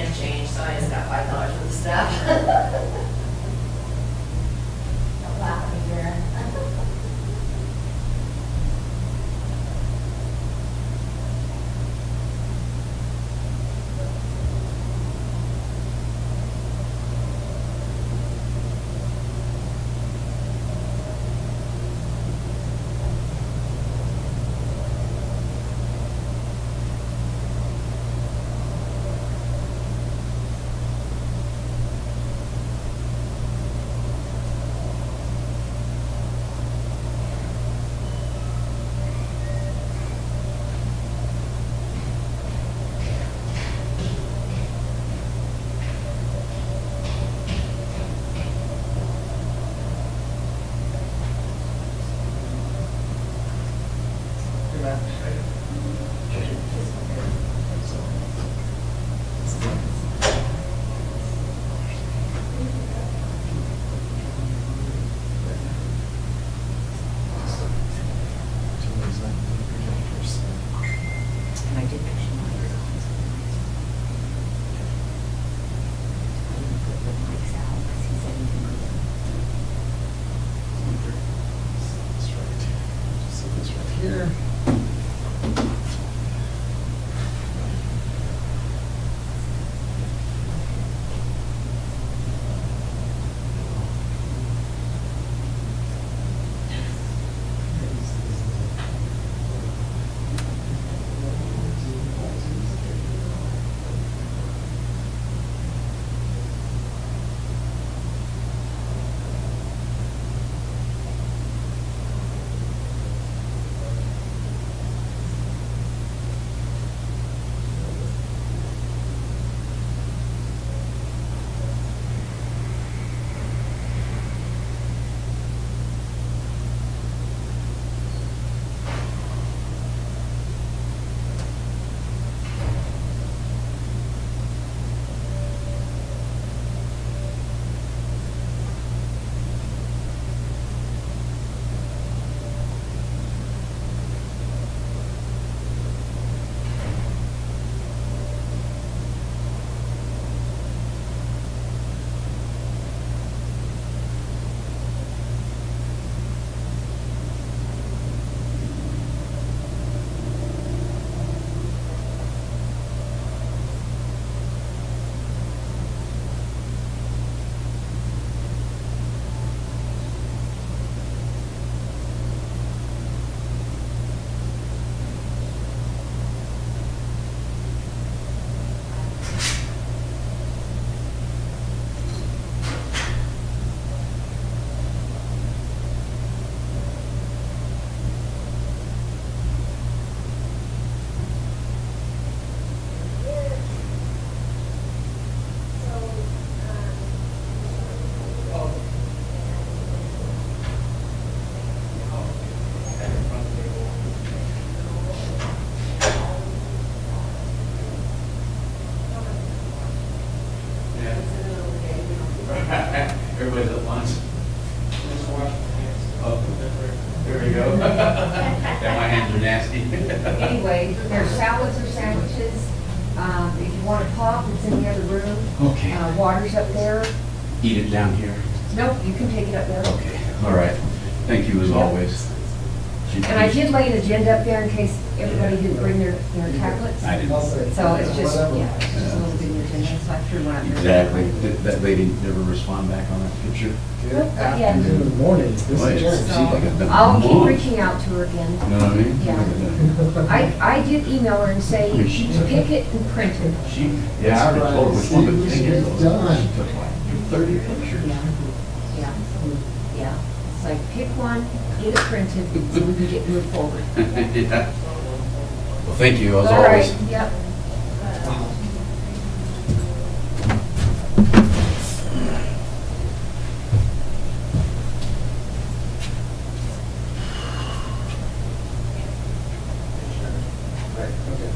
and change, so I just got $5 for the stuff. Don't laugh at me, Vera. And I did picture my put the mics out because he said he can do This right here. Everybody's at lunch. Oh, there we go. Yeah, my hands are nasty. Anyway, there's salads or sandwiches. If you want to pop, it's in the other room. Okay. Water's up there. Eat it down here. Nope, you can take it up there. Okay, all right. Thank you as always. And I did lay an agenda up there in case everybody didn't bring their tablets. I didn't. So it's just, yeah, it's just a little bit of agenda, so I threw one up there. Exactly. Did that lady never respond back on that picture? Nope, not yet. Afternoon, morning. This Boy, it is seems like it's been I'll keep months. reaching out to her again. You know what I mean? Yeah. I did email her and say, pick it and print it. She, yeah, I already told her which one, but the thing is, It's though, done. she took like 30 pictures. Yeah, yeah. It's like, pick one, get it printed, so we can get moved forward. Yeah. Well, thank you, as All always. right, yep. Right, okay.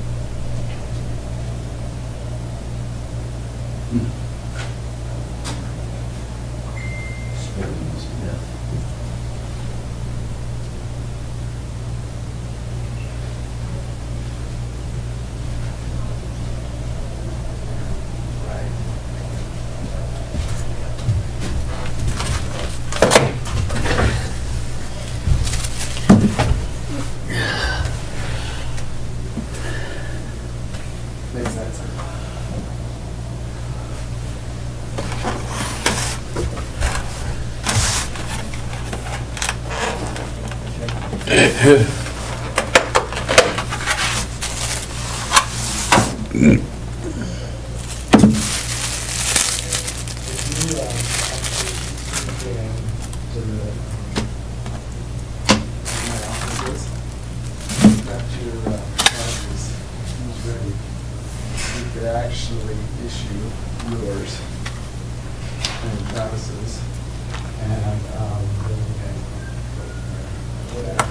You could actually issue yours and Travis's, and then we can go from there.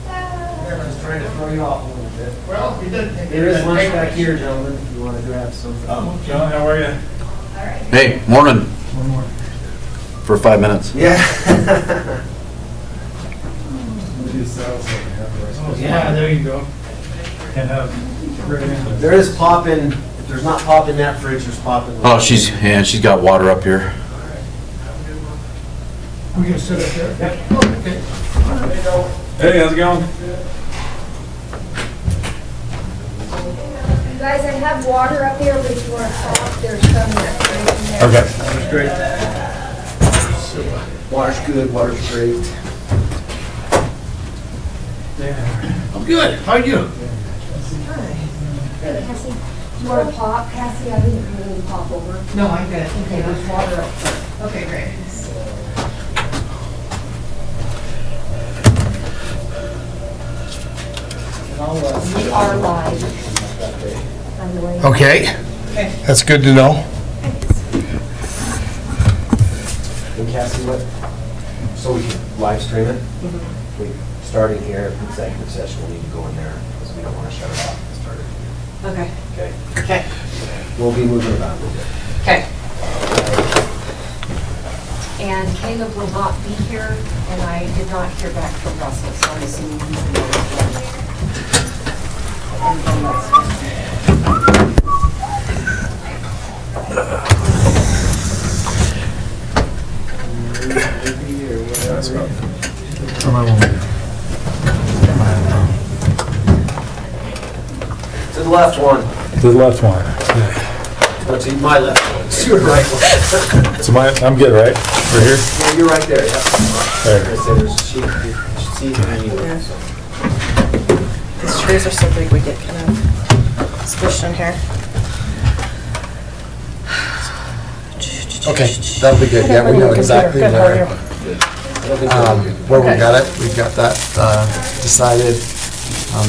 Everyone's trying to throw you off a little bit. Well, we did. There is lunch back here, gentlemen, if you want to grab something. Oh, John, how are you? All right. Hey, morning, One more. for 5 minutes. Yeah. Yeah, there you go. Can't have. There is pop in, if there's not pop in that fridge, there's pop in. Oh, she's got water up here. We can sit up there? Yeah. Oh, okay. Hey, how's it going? You guys, I have water up here, but if you want to talk, there's some that's right in there. Okay. That's great. Water's good, water's great. I'm good. How are you? Hey, Cassie, do you want to pop? Cassie, I didn't really pop over. No, I'm good. Okay, there's water up there. Okay, great. We are live, by the way. Okay, that's good to know. And Cassie, what, so we can live stream it? We, starting here, executive session, we'll need to go in there, because we don't want to shut it off and start it. Okay. Okay? Okay. We'll be moving about a little bit. Okay. And Caleb will not be here, and I did not hear back from Russell, so I'm assuming he's in the Everybody else. To the left one. To the left one. No, to my left one. To your right one. So I'm good, right? We're here? Yeah, you're right there, yeah. There. Like I said, there's a sheet, you should see it in you, so. These trees are so big, we get kind of squished in here. Okay, that'll be good. Yeah, we know exactly Good, how are you? where we got it. We've got that decided.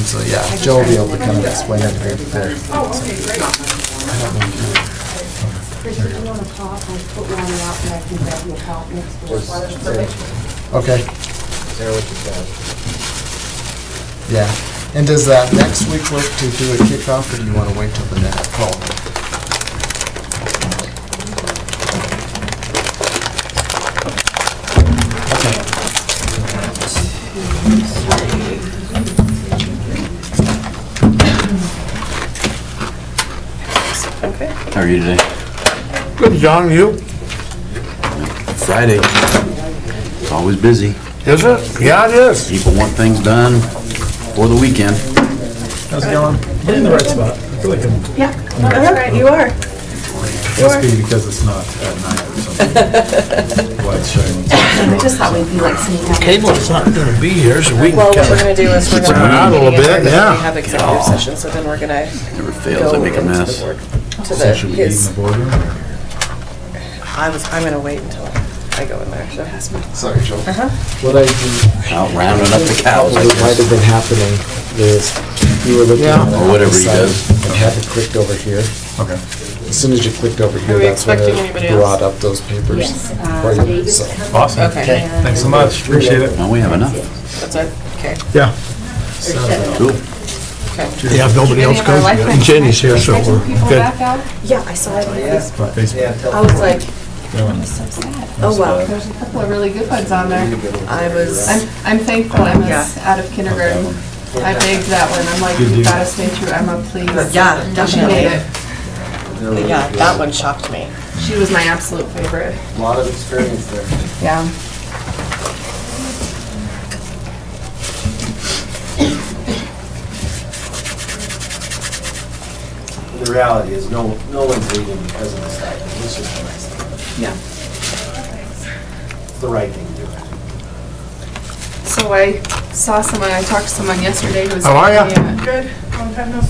So yeah, Joe will be able to kind of explain it there. Chris, if you want to pop, I'll put water out and I can grab you a pop next to the water. Okay, Sarah, what you said. yeah. And does that next week work to do a kickoff, or do you want to wait till the next call? Okay. How are you today? Good, John, you? Friday. It's always busy. Is it? Yeah, it is. People want things done for the weekend. How's it going? I'm in the right spot. I feel like I'm, Yeah, that's right, you are. must be because it's not at night or something. Light's shining. I just thought we'd be like sneaking. Cable's not gonna be here, so we Well, can what we're kind gonna do is we're It's gonna. around a little meeting bit, again, yeah. We have executive session, so then we're gonna Never fails, I go make a into the mess. board, to of, the, should we be in his, the boardroom? or- I'm gonna wait until I go in there, so. Sorry, Joe. What I do, Out rounding up the cows, I what might guess. have been happening is you were looking Yeah. at Or whatever he the side does. and had it clicked over here. Okay. as soon as you clicked over here, Are we that's when expecting it anybody else? brought up those papers. Yes. for you, David's so. coming. Awesome. Okay. Thanks so much. Appreciate it. Well, we have enough. That's it? Okay. Yeah, Cool. Okay. yeah, if nobody else comes, and Jenny's here, so we're good. Yeah, I saw it on Facebook. Yeah, tell I was like, Oh, wow. There's a couple of really good ones on there. I was, I'm thankful Emma's Yeah. out of kindergarten. I begged that one. I'm like, you gotta stay through Emma, please. yeah, She made definitely. it. but yeah, that one shocked me. She was my absolute favorite. A lot of experience there. Yeah. The reality is, no one's leaving because of the stipend. It's just a nice thing. Yeah. It's the right thing to do. So I saw someone, I talked to someone yesterday who was. How are ya? Good.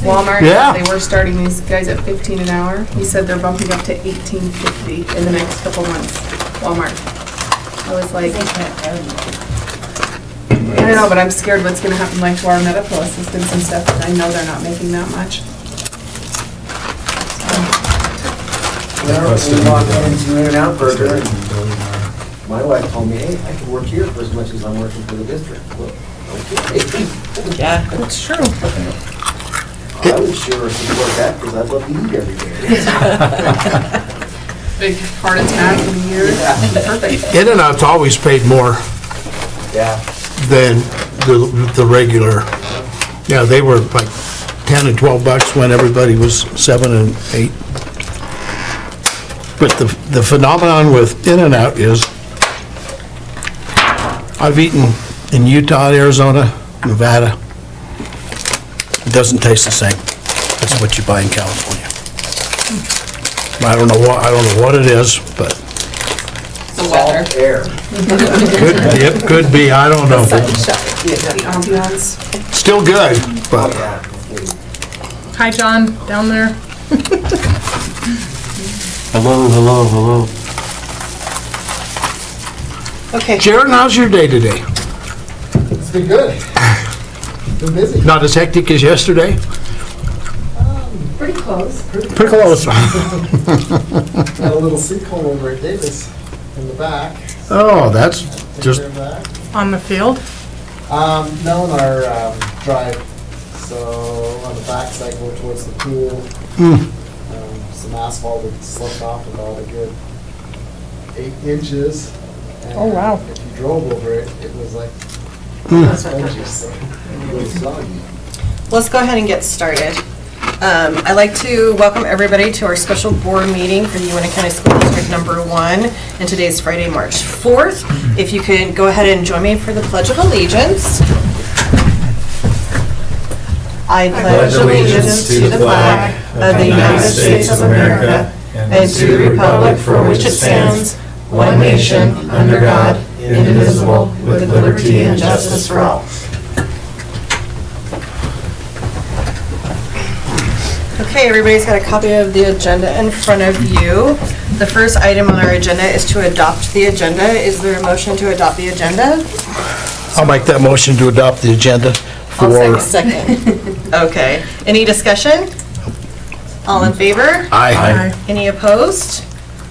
Walmart. Yeah. They were starting these guys at 15 an hour. He said they're bumping up to 18.50 in the next couple months. Walmart. I was like, I don't know, but I'm scared what's gonna happen like to our medical assistants and stuff. I know they're not making that much. We walked into In-N-Out Burger, and my wife told me, hey, I could work here for as much as I'm working for the district. Well, okay. Yeah, that's true. I would sure support that because I'd love to eat every day. Big heart attack in a year. Perfect. In-N-Out's always paid more Yeah. than the regular. Yeah, they were like 10 and 12 bucks when everybody was 7 and 8. But the phenomenon with In-N-Out is, I've eaten in Utah, Arizona, Nevada. It doesn't taste the same as what you buy in California. I don't know what it is, but The weather. Air. it could be, I don't know. The ambiance. Still good, but Yeah. Hi, John, down there. Hello. Okay. Sharon, how's your day today? It's been good. Been busy. Not as hectic as yesterday? Pretty close. Pretty close. Got a little sinkhole over at Davis in the back. Oh, that's Take just, care of that. On the field? No, in our drive, so on the back side going towards the pool, some asphalt had slipped off about a good 8 inches. And Oh, wow. if you drove over it, it was like spongy, so. Let's go ahead and get started. I'd like to welcome everybody to our special board meeting for UNT County School District Number 1, and today's Friday, March 4th. If you could go ahead and join me for the Pledge of Allegiance. I pledge allegiance to the flag of the United States of America and to the republic for which it stands, one nation, under God, indivisible, with liberty and justice for all. Okay, everybody's got a copy of the agenda in front of you. The first item on our agenda is to adopt the agenda. Is there a motion to adopt the agenda? I'll make that motion to adopt the agenda for, Second. Okay. Any discussion? All in favor? aye. Any opposed?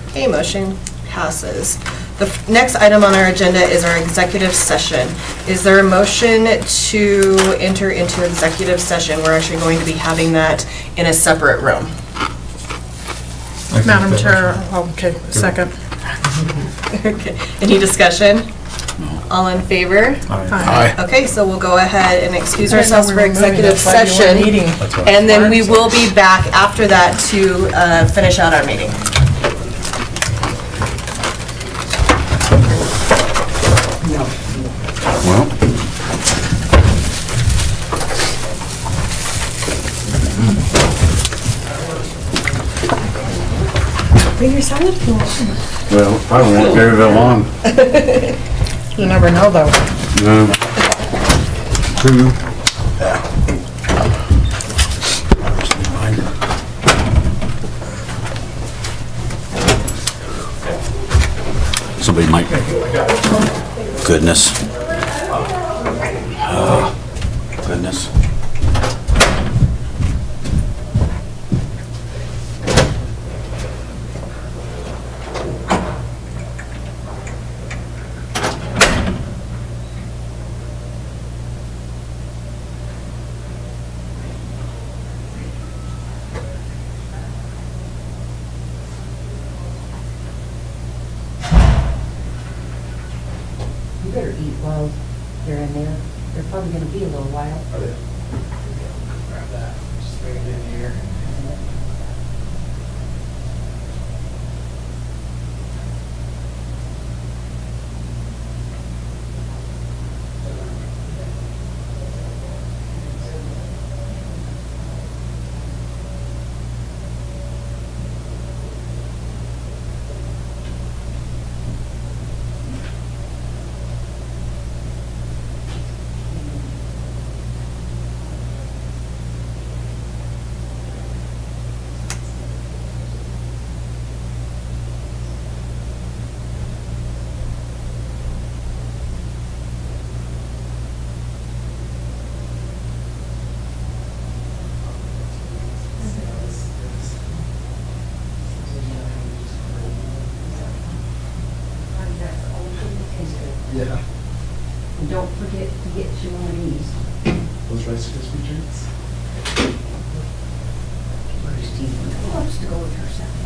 Okay, motion passes. The next item on our agenda is our executive session. Is there a motion to enter into executive session? We're actually going to be having that in a separate room. Madam Chair, okay, second. Okay. Any discussion? All in favor? Aye. Okay, so we'll go ahead and excuse ourselves for executive session. And then we will be back after that to finish out our meeting. Well, Bring your salad if you want. well, probably won't carry that long. You never know, though. No. True. Somebody might, goodness. Oh, goodness. You better eat while they're in there. They're probably gonna be a little while. Are they? Grab that, just bring it in here. Yeah, And don't forget to get you one of these. those Rice Krispie treats. Steve loves to go with her second.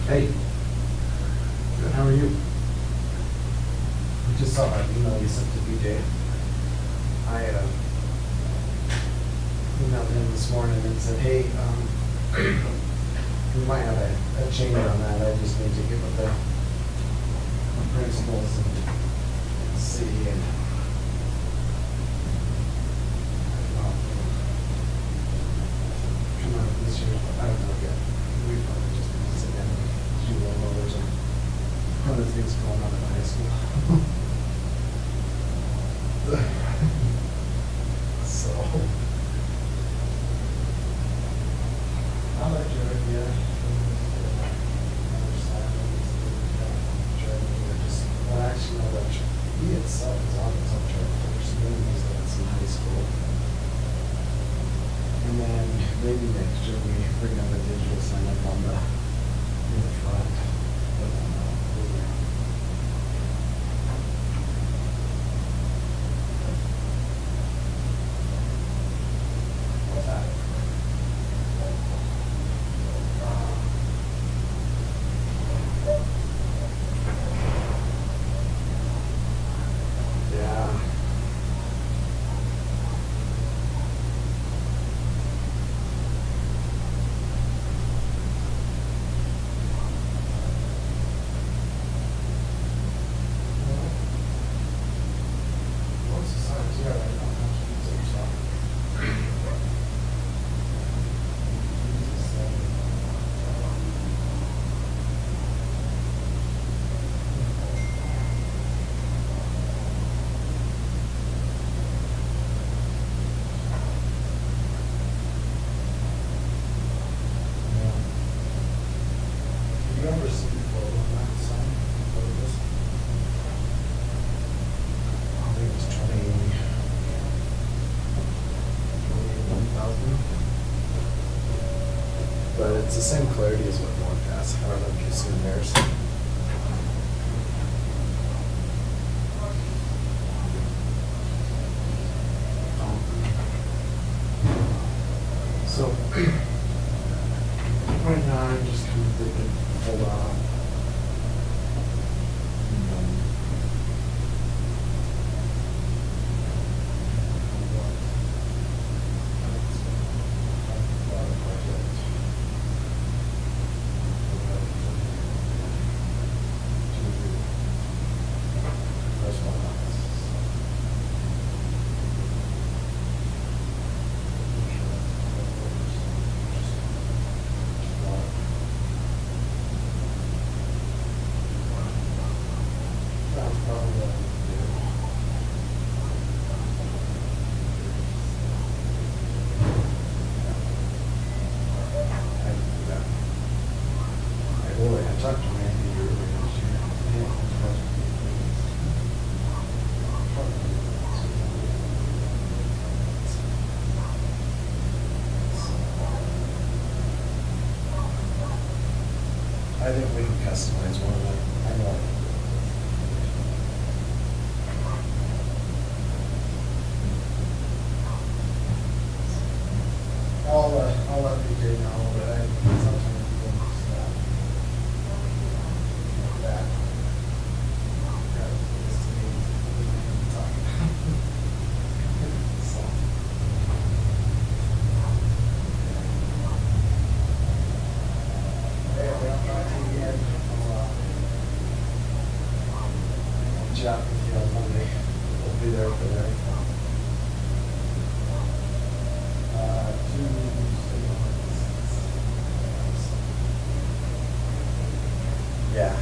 Hey. Good, how are you? I just saw that email you sent to BJ. I emailed him this morning and said, hey, we might have a change on that. I just need to get with the principals and see and come out this year, but I don't know yet. We probably just need to sit down and do all those and other things going on in high school. So. I'll let you know, yeah. Well, actually, no, that he itself is on his own track course, and then he's that's in high school. And then maybe next year we bring up a digital sign up on in the front. But, what's that? Yeah. What's the size? Yeah, right now, how much is it, so. Have you ever seen the photo on that sign? What it is? I think it's 21,000. But it's the same clarity as what North has. I don't know if you've seen theirs. So, right now I'm just kind of thinking, hold on. That's probably what I'm gonna do. I talked to Randy earlier this year. Yeah, he's supposed to be I think we can customize one of them. I know. I'll let BJ know, but I sometimes people just that. So. Hey, I'll talk to you again. I'll chat with you on Monday. We'll be there for that. Yeah.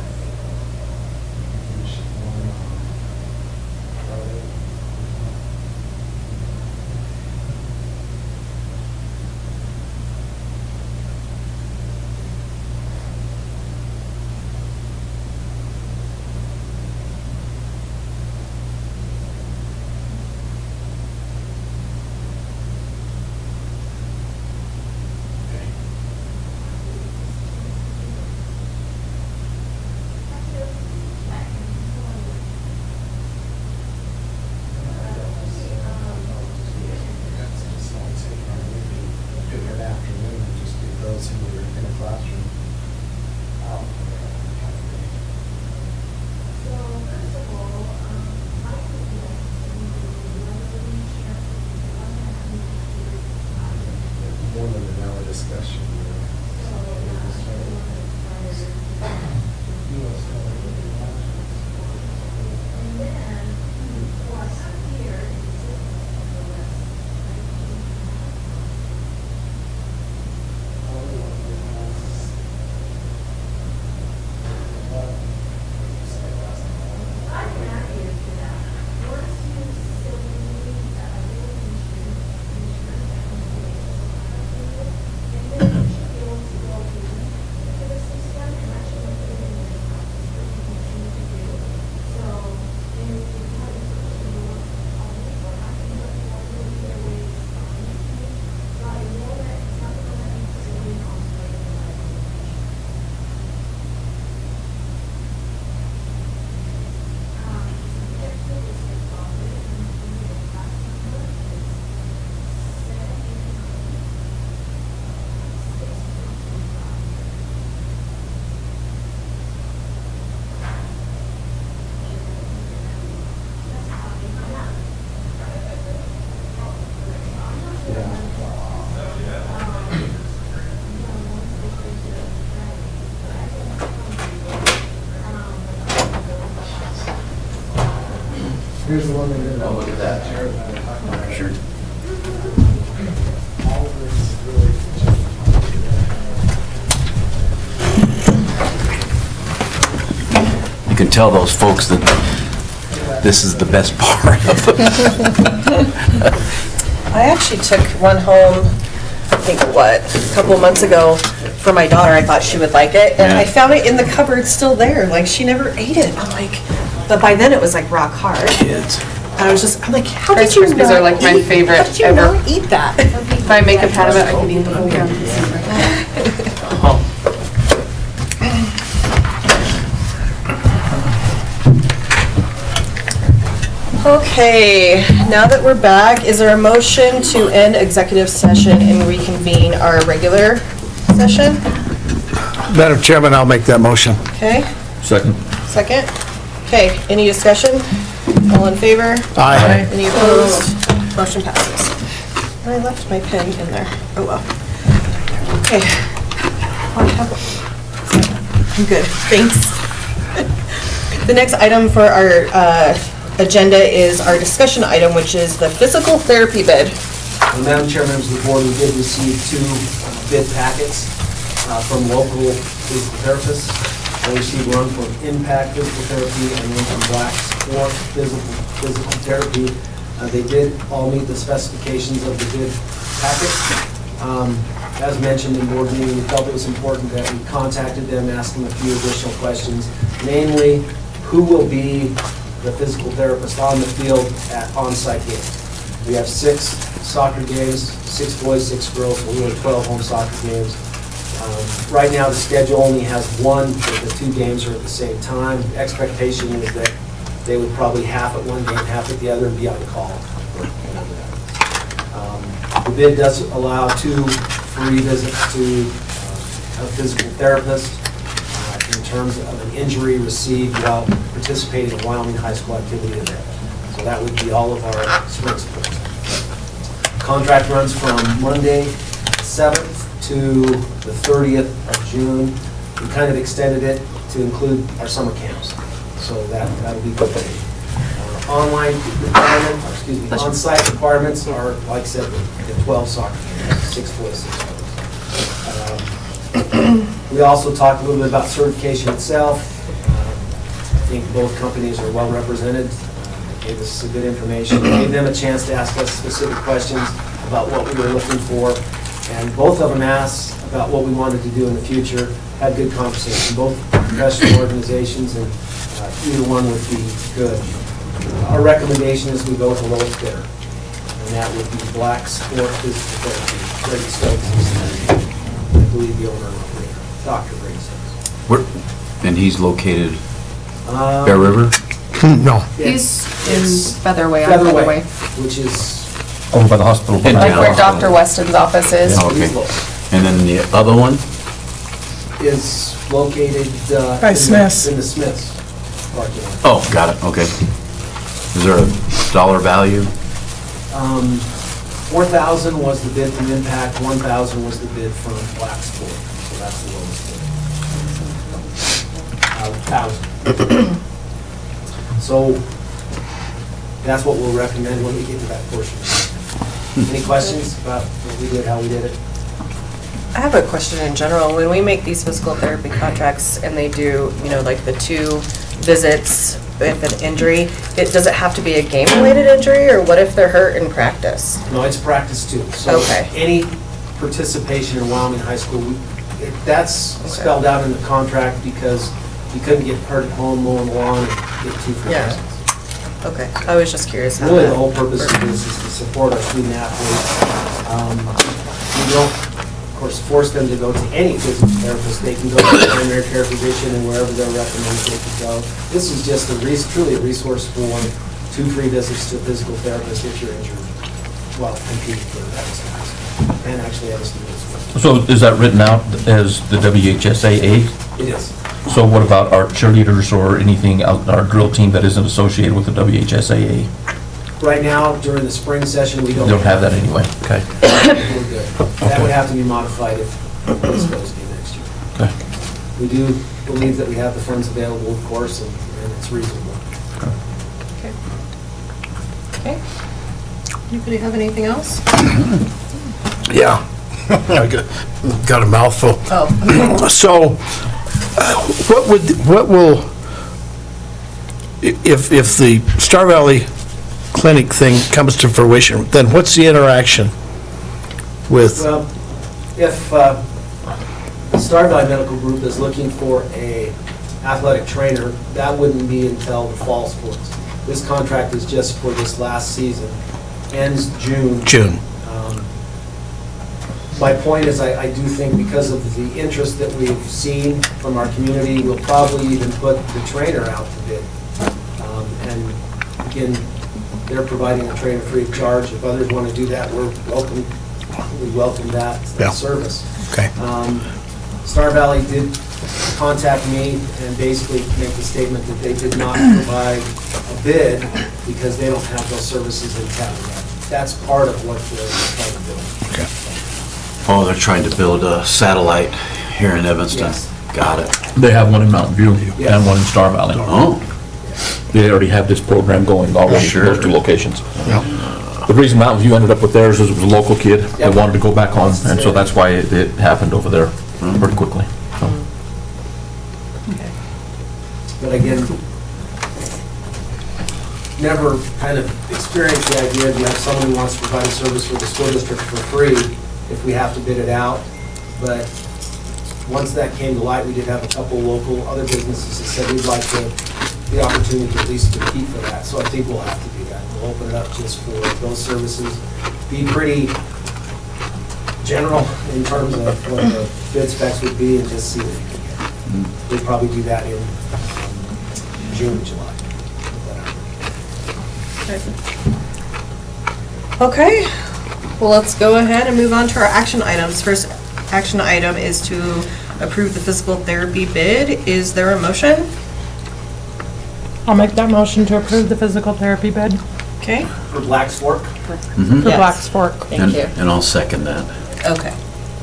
Here's the one that did. Oh, look at that. Sure. All of this is really. You can tell those folks that this is the best part of it. I actually took one home, I think, a couple months ago for my daughter. I thought she would like it, and Yeah. I found it in the cupboard still there. Like, she never ate it. I'm like, but by then it was like rock hard. Kids. And I was just, I'm like, how Rice did you Krispies are not like my eat- favorite How did you ever. not eat that? If I make a pat of it, I can eat the whole thing. Okay, now that we're back, is there a motion to end executive session and reconvene our regular session? Madam Chairman, I'll make that motion. Okay, Second. second? Okay, any discussion? All in favor? Aye. Any opposed? Motion passes. I left my pen in there. Oh, well. Okay. I'm good, thanks. The next item for our agenda is our discussion item, which is the physical therapy bid. And Madam Chair, members of the board, we did receive 2 bid packets from local physical therapists. We received one from Impact Physical Therapy and one from Black Sport Physical Therapy. They did all meet the specifications of the bid packet. As mentioned in board meeting, we felt it was important that we contacted them, asking a few additional questions, namely, who will be the physical therapist on the field at on-site games. We have 6 soccer games, 6 boys, 6 girls, so we have 12 home soccer games. Right now, the schedule only has 1, but the 2 games are at the same time. The expectation is that they would probably half at one game, half at the other, and be on call. The bid does allow 2 free visits to a physical therapist in terms of an injury received while participating in Wyoming high school activity event. So that would be all of our spring sports. Contract runs from Monday 7th to the 30th of June. We kind of extended it to include our summer camps, so that'll be good. Online requirement, on-site requirements are, like I said, the 12 soccer games, 6 boys, 6 girls. We also talked a little bit about certification itself. I think both companies are well represented. They gave us some good information. We gave them a chance to ask us specific questions about what we were looking for. And both of them asked about what we wanted to do in the future, had good conversation. Both professional organizations, and either one would be good. Our recommendation is we go with the lowest bidder, and that would be Black Sport Physical Therapy, Brady Stokes, I believe the owner and operator, Dr. Brady Stokes. Where, and he's located Bear River? No. He's in It's Featherway, on Featherway, Featherway. which is Over by the hospital. In Like town. where Dr. Weston's office is. Oh, okay. local. And then the other one? Is located By in the- Smith's. in the Smith's parking lot. Oh, got it, okay. Is there a dollar value? 4,000 was the bid from Impact, 1,000 was the bid from Black Sport, so that's the lowest bid. 1,000. So that's what we'll recommend when we get to that portion. Any questions about what we did, how we did it? I have a question in general. When we make these physical therapy contracts and they do, like the 2 visits with an injury, does it have to be a game-related injury, or what if they're hurt in practice? No, it's practice too. So Okay. any participation in Wyoming High School, that's spelled out in the contract because you couldn't get hurt at home mowing the lawn and get 2 free Yeah. lessons. Okay, I was just curious how Really, that the whole purpose of works. this is to support our student athletes. We don't, of course, force them to go to any physical therapist. They can go to their primary care physician and wherever they're recommended they can go. This is just truly a resource for 2 free visits to a physical therapist if you're injured while competing for that class, and actually have a student as well. So is that written out as the WHSAA? It is. So what about our cheerleaders or anything, our drill team that isn't associated with the WHSAA? Right now, during the spring session, we don't. Don't have that anyway, okay. We're good. That would have to be modified if this goes in next year. Okay. We do believe that we have the funds available, of course, and it's reasonable. Okay. Anybody have anything else? Yeah. I got a mouthful. Oh, So, what will, if the Star Valley Clinic thing comes to fruition, then what's the interaction with, Well, if the Star Valley Medical Group is looking for a athletic trainer, that wouldn't be until the fall sports. This contract is just for this last season, ends June. June? My point is, I do think because of the interest that we've seen from our community, we'll probably even put the trainer out to bid. And again, they're providing a trainer free of charge. If others want to do that, we welcome that Yeah. service. Okay. Star Valley did contact me and basically make the statement that they did not provide a bid because they don't have those services in town yet. That's part of what they're trying to do. Okay. Oh, they're trying to build a satellite here in Evanston. Yes. Got it. They have one in Mountain View Yes. and one in Star Valley. Oh, They already have this program going already for those two locations. Yeah. The reason Mountain View ended up with theirs is it was a local kid that Yep. wanted to go back home, and so that's why it happened over there pretty quickly. So, But again, never kind of experienced the idea that you have someone who wants to provide a service for the school district for free if we have to bid it out. But once that came to light, we did have a couple local other businesses that said we'd like the opportunity to at least compete for that. So I think we'll have to do that. We'll open it up just for those services. Be pretty general in terms of what the bid specs would be and just see what we can get. We'd probably do that in June, July. okay. Well, let's go ahead and move on to our action items. First action item is to approve the physical therapy bid. Is there a motion? I'll make that motion to approve the physical therapy bid Okay. For Black's Fork, for Yes. Black's Fork. Thank you. and I'll second that. Okay.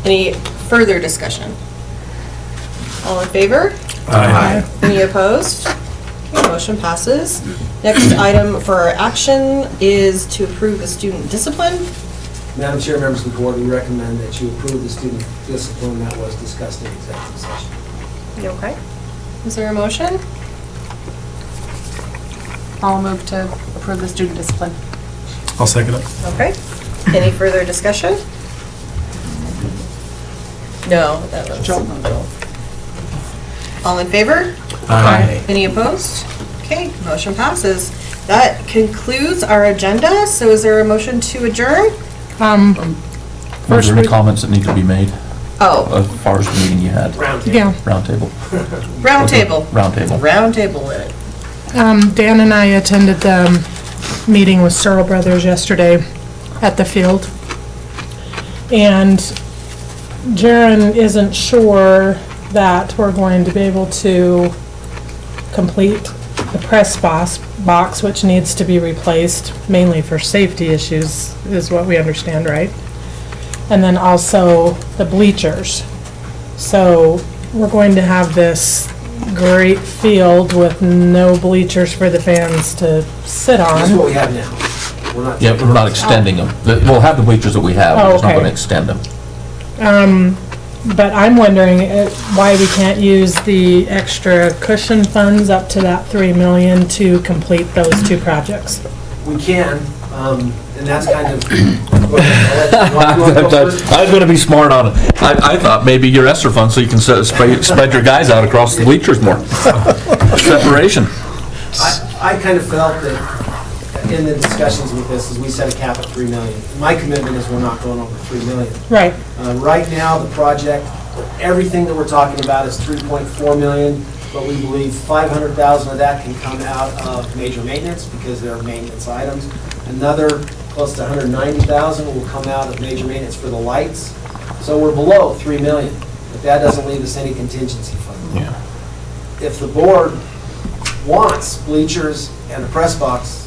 Any further discussion? All in favor? Aye. Any opposed? Okay, motion passes. Next item for action is to approve the student discipline. Madam Chair, members of the board, we recommend that you approve the student discipline that was discussed in executive session. You okay? Is there a motion? I'll move to approve the student discipline. I'll second it. Okay. Any further discussion? No, that was. All in favor? Aye. Any opposed? Okay, motion passes. That concludes our agenda, so is there a motion to adjourn? Were First there any we- comments that need to be made Oh, as far as the meeting you had? Round table. Yeah, Roundtable. round table. Roundtable. Round table with it. Dan and I attended the meeting with Searle Brothers yesterday at the field. And Jaren isn't sure that we're going to be able to complete the press box, which needs to be replaced, mainly for safety issues, is what we understand, right? And then also the bleachers. So we're going to have this great field with no bleachers for the fans to sit That's what on. we have now. We're not. Yeah, we're not extending them. We'll have the bleachers that we have, Oh, we're just not okay. gonna extend them. But I'm wondering why we can't use the extra cushion funds up to that 3 million to complete those two projects. We can, and that's kind of. Go ahead. You wanna go first? I was gonna be smart on it. I thought maybe your ESSER fund, so you can spread your guys out across the bleachers more. Separation. I kind of felt that in the discussions with this, is we set a cap at 3 million. My commitment is we're not going over 3 million. Right. Right now, the project, everything that we're talking about is 3.4 million, but we believe 500,000 of that can come out of major maintenance because they're maintenance items. Another close to 190,000 will come out of major maintenance for the lights. So we're below 3 million, but that doesn't leave us any contingency fund. Yeah. If the board wants bleachers and a press box,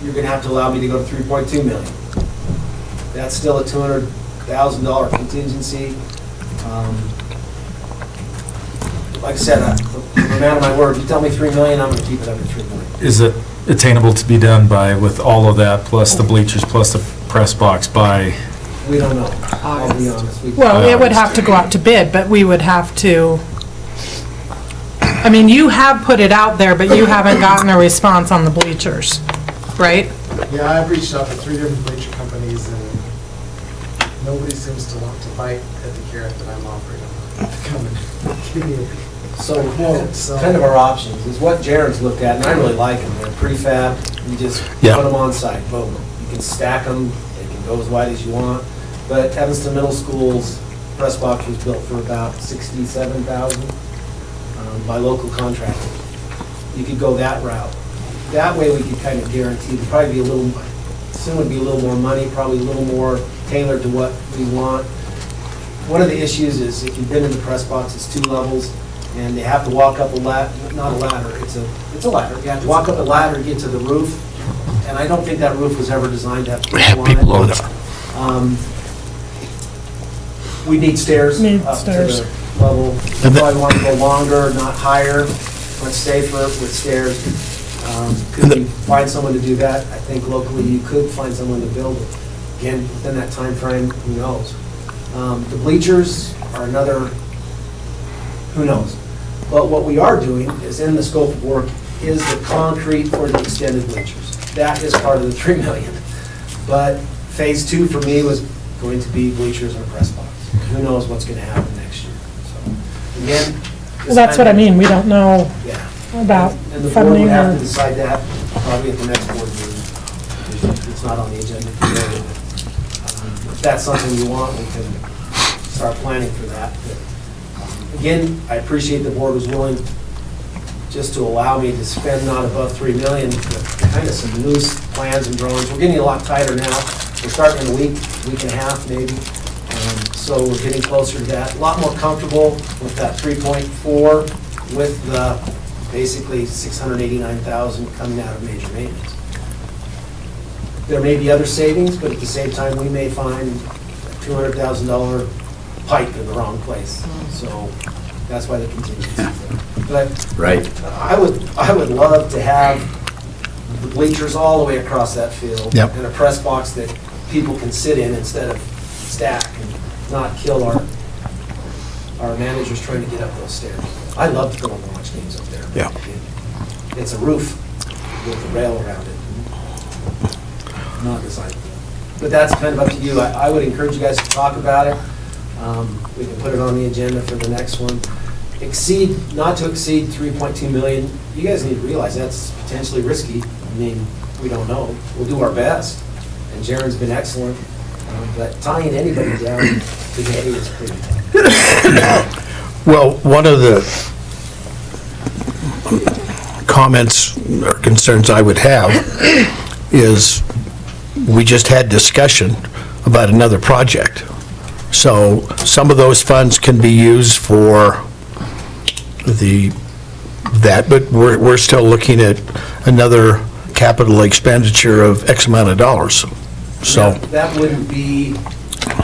you're gonna have to allow me to go to 3.2 million. That's still a $200,000 contingency. Like I said, I'm a man of my word. You tell me 3 million, I'm gonna keep it under 3 million. Is it attainable to be done by, with all of that, plus the bleachers, plus the press box by? We don't know, I'll be honest. Well, it would have to go out to bid, but we would have to, I mean, you have put it out there, but you haven't gotten a response on the bleachers, right? Yeah, I've reached out to 3 different bleacher companies, and nobody seems to want to bite at the carrot that I'm offering them. Come and give me a So, kind of our options is what Jared's looked at, and I really like them. They're prefab, you just Yeah. put them on site, boom. You can stack them, they can go as wide as you want. But Evanston Middle School's press box was built for about $67,000 by local contractors. You could go that route. That way we could kind of guarantee, it'd probably be a little, soon would be a little more money, probably a little more tailored to what we want. One of the issues is if you've been in the press box, it's 2 levels, and they have to walk up a ladder, not a ladder, it's a ladder. You have to walk up a ladder to get to the roof, and I don't think that roof was ever designed to have people on it. We need stairs Need up to stairs. the level. We probably want to go longer, not higher, but safer with stairs. Could we find someone to do that? I think locally you could find someone to build it. Again, within that time frame, who knows? The bleachers are another, who knows? But what we are doing is in the scope of work is the concrete for the extended bleachers. That is part of the 3 million. But phase 2 for me was going to be bleachers or press box. Who knows what's going to happen next year? So again. Well, that's what I mean, we don't know Yeah. about And the board funding would have or, to decide that probably at the next board meeting. It's not on the agenda today. If that's something you want, we can start planning for that. But, again, I appreciate the board was willing just to allow me to spend not above 3 million, but kind of some loose plans and drawings. We're getting a lot tighter now. We're starting in a week and a half maybe. So we're getting closer to that. A lot more comfortable with that 3.4 with the basically 689,000 coming out of major maintenance. There may be other savings, but at the same time, we may find a $200,000 pipe in the wrong place. So that's why the contingency is there. But Right. I would love to have the bleachers all the way across that field. Yep. And a press box that people can sit in instead of stack and not kill our managers trying to get up those stairs. I love to go and watch games up there. Yeah. It's a roof with a rail around it. Not designed for that. But that's kind of up to you. I would encourage you guys to talk about it. We can put it on the agenda for the next one. Not to exceed 3.2 million. You guys need to realize that's potentially risky. I mean, we don't know. We'll do our best. And Jaren's been excellent. But tying anybody down today is pretty tough. Well, one of the comments or concerns I would have is we just had discussion about another project. So some of those funds can be used for that, but we're still looking at another capital expenditure of X amount of dollars. So, That wouldn't be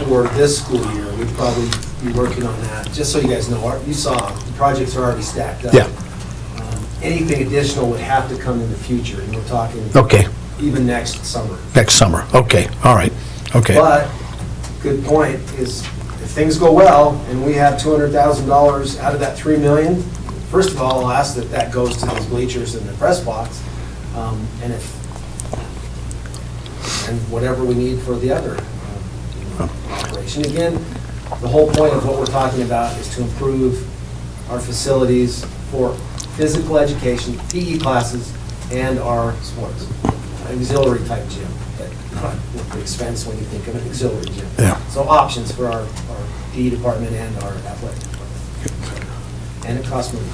for this school year. We'd probably be working on that. Just so you guys know, you saw, the projects are already stacked up. yeah, Anything additional would have to come in the future, and we're talking okay, even next summer. next summer, okay, all right, okay. But, good point, is if things go well, and we have $200,000 out of that 3 million, first of all, I'll ask that that goes to those bleachers and the press box, and whatever we need for the other operation. Again, the whole point of what we're talking about is to improve our facilities for physical education, PE classes, and our sports. Auxiliary type gym, but not with the expense when you think of an auxiliary gym. Yeah. So options for our PE department and our athletic department. And it costs money.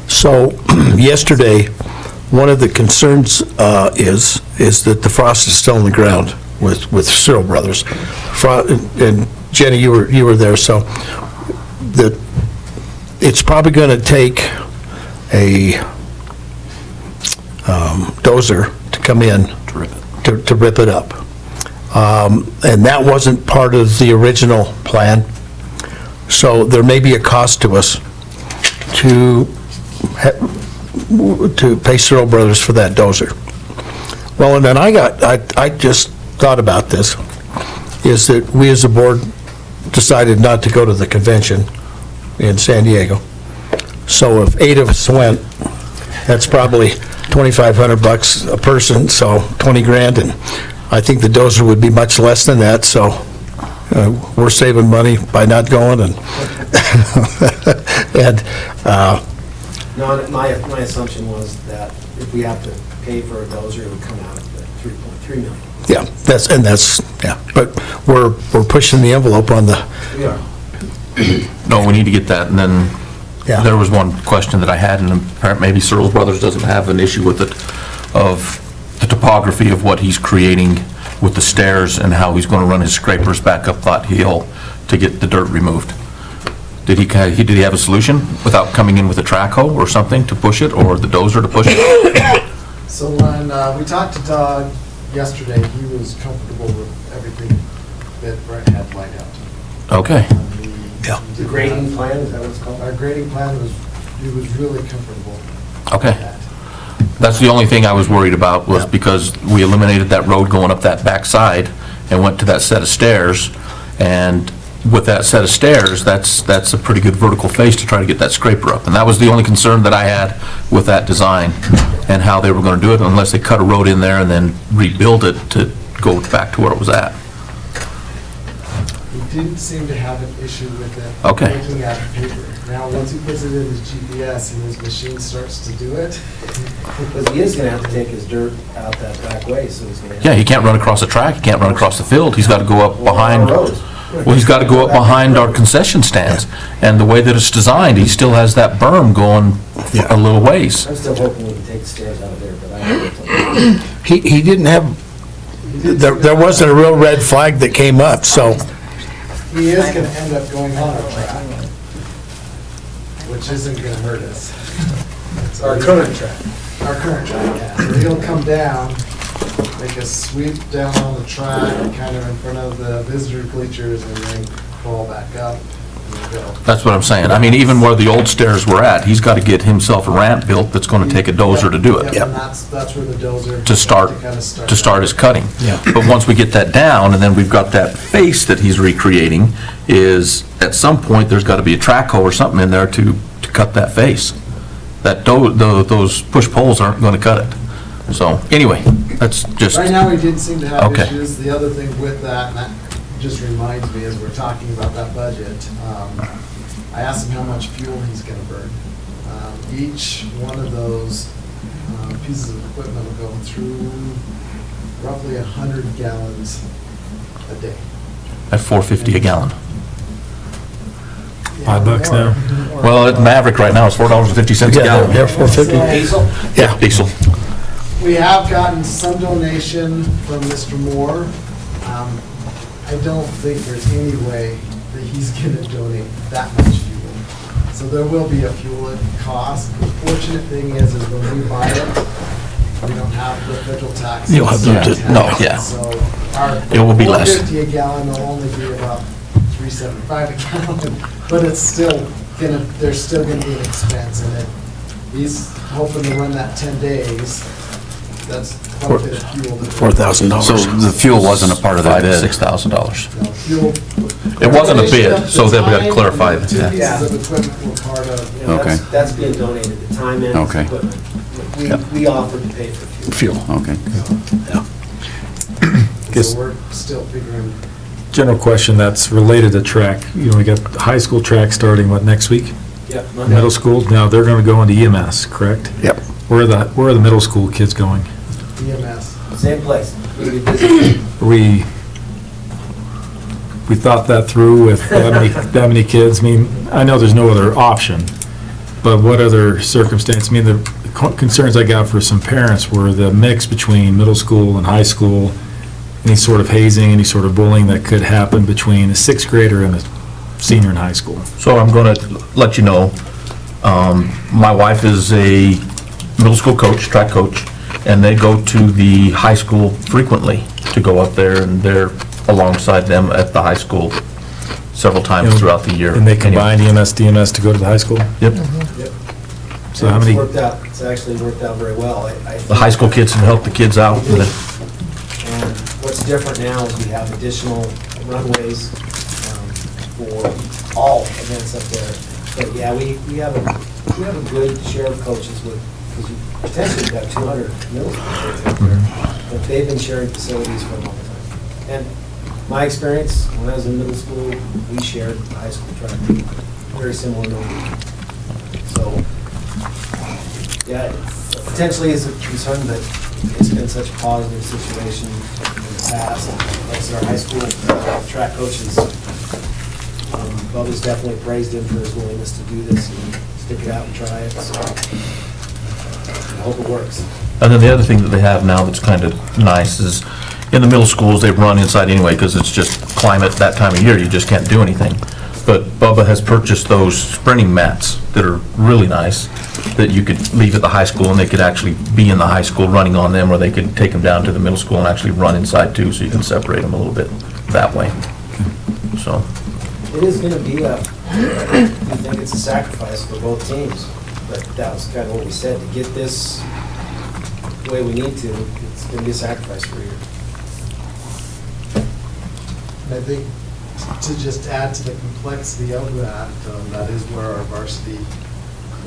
So, yesterday, one of the concerns is that the frost is still on the ground with Cyril Brothers. And Jenny, you were there, so it's probably going to take a dozer to come in to rip it up. And that wasn't part of the original plan. So there may be a cost to us to to pay Searle Brothers for that dozer. Well, and then I just thought about this, is that we as a board decided not to go to the convention in San Diego. So if 8 of us went, that's probably $2,500 a person, so 20 grand, and I think the dozer would be much less than that, so we're saving money by not going, and No, my assumption was that if we have to pay for a dozer, it would come out of the 3.3 million. yeah, but we're pushing the envelope on the, We are. No, we need to get that, and then Yeah. there was one question that I had, and apparently maybe Searle Brothers doesn't have an issue with it, of the topography of what he's creating with the stairs and how he's gonna run his scrapers back up that hill to get the dirt removed. Did he have a solution without coming in with a track hoe or something to push it, or the dozer to push it? So when we talked to Doug yesterday, he was comfortable with everything that Brent had laid out. Okay, Yeah. The grading plan, is that what it's called? Our grading plan was, he was really comfortable okay. with that. That's the only thing I was worried about, was because we eliminated that road going up that backside and went to that set of stairs, and with that set of stairs, that's a pretty good vertical face to try to get that scraper up. And that was the only concern that I had with that design and how they were going to do it, unless they cut a road in there and then rebuild it to go back to where it was at. He didn't seem to have an issue with it. Okay. Looking at the paper. Now, once he puts it in his GPS and his machine starts to do it. Because he is gonna have to take his dirt out that back way, so he's gonna have. Yeah, he can't run across the track, he can't run across the field, he's got to go up behind, Roads. well, he's got to go up behind our concession stands. And the way that it's designed, he still has that berm going a little ways. I'm still hoping we can take the stairs out of there, but I don't know. he didn't have, there wasn't a real red flag that came up, so, He is gonna end up going on our track, which isn't gonna hurt us. Our current track. Our current track, yeah. So he'll come down, make a sweep down on the track, kind of in front of the visitor bleachers, and then crawl back up and go. That's what I'm saying. I mean, even where the old stairs were at, he's got to get himself a ramp built that's going to take a dozer to do it. Yep, and that's where the dozer. To start his cutting. Yeah. But once we get that down, and then we've got that face that he's recreating, is at some point, there's got to be a track hoe or something in there to cut that face. Those push poles aren't going to cut it. So, anyway, that's just, Right now, we didn't seem to have Okay. issues. The other thing with that, and that just reminds me, as we're talking about that budget, I asked him how much fuel he's gonna burn. Each one of those pieces of equipment will go through roughly 100 gallons a day. at $4.50 a gallon. $5 now? Well, at Maverick right now, it's $4.50 a gallon. yeah, 450. Diesel? Yeah. Diesel. We have gotten some donation from Mr. Moore. I don't think there's any way that he's gonna donate that much fuel. So there will be a fuel cost. The fortunate thing is when we buy it, we don't have the federal tax. You don't have the- no, yeah. So our It will be less. $4.50 a gallon will only be about $3.75 a gallon, but it's still gonna, there's still gonna be an expense in it. He's hoping to run that 10 days. That's quite a bit of fuel. $4,000. So the fuel wasn't a part of that bid? $6,000. No, fuel. It wasn't a bid, The so then we gotta time clarify and the that. Two Yeah. pieces of equipment were part of. You know, Okay. that's being donated, the time and Okay. equipment. We offered to pay for fuel. Fuel. Okay. Guess- So we're still figuring, General question that's related to track. You know, we got the high school track starting, what, next week? Yep. Middle school, now they're going to go into EMS, correct? Yep. Where are the middle school kids going? EMS. Same place. We visited. We thought that through with that many kids. I mean, I know there's no other option, but what other circumstance? I mean, the concerns I got for some parents were the mix between middle school and high school, any sort of hazing, any sort of bullying that could happen between a sixth grader and a senior in high school. So I'm going to let you know, my wife is a middle school coach, track coach, and they go to the high school frequently to go up there, and they're alongside them at the high school several times throughout the year. And they combined EMS, DMS to go to the high school? Yep. So how It's many, worked out, it's actually worked out very well. The high school kids can help the kids out. And what's different now is we have additional runways for all events up there. But yeah, we have a good share of coaches with, because you potentially got 200 middle school kids up there. But they've been sharing facilities for a long time. And my experience, when I was in middle school, we shared the high school track, very similar to. So, yeah, it potentially is a concern, but it's been such a positive situation in the past. Like I said, our high school track coaches, Bubba's definitely praised him for his willingness to do this and stick it out and try it, so I hope it works. And then the other thing that they have now that's kind of nice is, in the middle schools, they run inside anyway, because it's just climate that time of year, you just can't do anything. But Bubba has purchased those sprinting mats that are really nice, that you could leave at the high school, and they could actually be in the high school running on them, or they could take them down to the middle school and actually run inside too, so you can separate them a little bit that way. So, It is gonna be I think it's a sacrifice for both teams, but that was kind of what we said, to get this the way we need to, it's gonna be a sacrifice for you. I think to just add to the complexity of that, that is where our varsity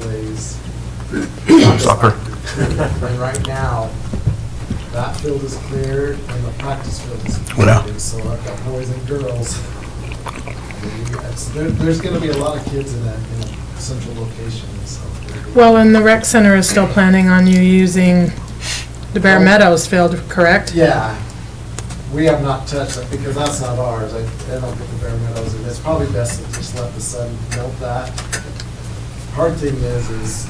plays Soccer. And right now, that field is cleared and the practice field is Yeah. cleared. So I've got boys and girls. There's gonna be a lot of kids in a central location, so. Well, and the rec center is still planning on you using the Bear Meadows field, correct? Yeah, we have not touched that because that's not ours. I don't put the Bear Meadows in. It's probably best to just let the sun melt that. Hard thing is it's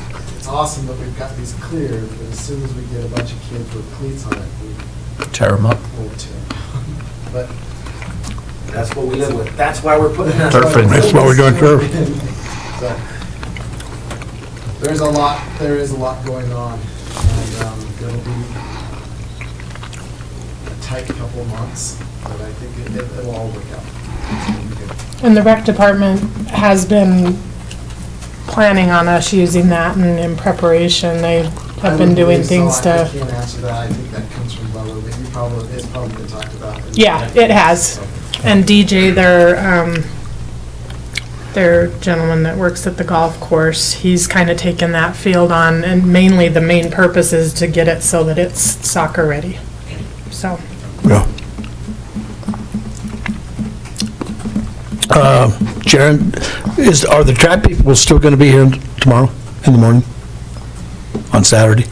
awesome that we've got these cleared, but as soon as we get a bunch of kids with cleats on it, we tear them up. will tear. But That's what we live with, that's why we're putting that. Turf and- That's why we're doing turf. So, there is a lot going on, and it'll be a tight couple of months, but I think it'll all work out. It's gonna be good. And the rec department has been planning on us using that, and in preparation, they have been doing things I to, can't answer that, I think that comes from Bubba, but it's probably been talked about. yeah, it has. So, And DJ, their gentleman that works at the golf course, he's kind of taken that field on, and mainly the main purpose is to get it so that it's soccer ready. So, Yeah. Sharon, are the track people still going to be here tomorrow in the morning? On Saturday? The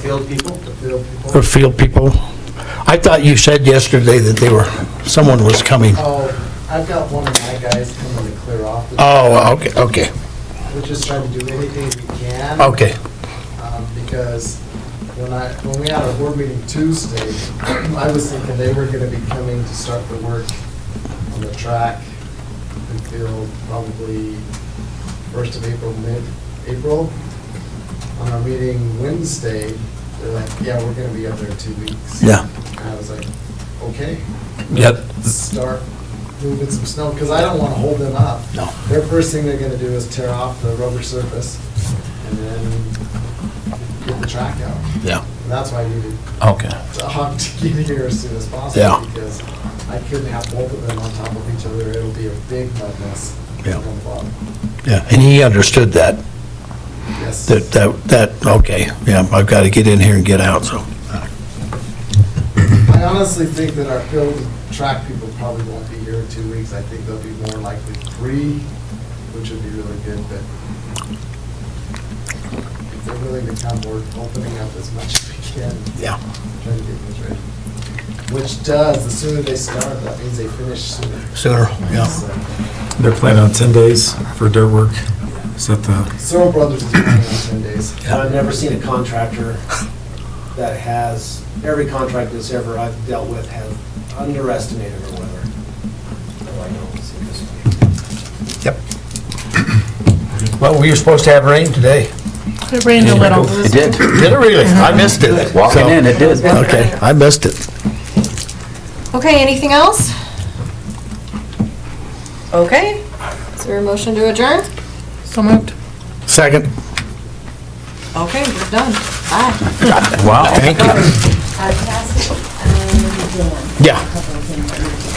field people? the field people. Or field people? I thought you said yesterday that someone was coming. Oh, I've got one of my guys coming to clear off. the Oh, okay. We're just trying to do anything we can. Okay. Because when we had our board meeting Tuesday, I was thinking they were gonna be coming to start the work on the track and field probably 1st of April, mid-April. On our meeting Wednesday, they're like, yeah, we're gonna be up there in 2 weeks. Yeah. And I was like, okay. Yep. Let's start moving some snow, because I don't wanna hold them up. No. Their first thing they're gonna do is tear off the rubber surface and then get the track out. Yeah. And that's why I needed Okay. to get here as soon as possible. Yeah. Because I couldn't have both of them on top of each other. It'll be a big mud mess Yeah. on the bottom. Yeah, and he understood that, Yes. okay, yeah, I've got to get in here and get out, so. I honestly think that our field track people probably won't be here in 2 weeks. I think they'll be more likely 3, which would be really good, but if they're willing to come, we're opening up as much as we can. Yeah. Trying to get things ready. Which does, the sooner they start, that means they finish sooner. Sooner, yeah. So, they're planning on 10 days for dirt work? Is that the, Several Brothers is planning on 10 days. I've never seen a contractor that has, every contractor that's ever I've dealt with has underestimated our weather. So I don't see this one. Yep. Well, we were supposed to have rain today. it rained a little. It did. Did it really? I missed it. Walking in, it did. Okay, I missed it. Okay, anything else? Okay, is there a motion to adjourn? So moved. Second. Okay, we're done. Bye. Wow. Thank you. Cassie, Dan. Yeah. A couple of things that we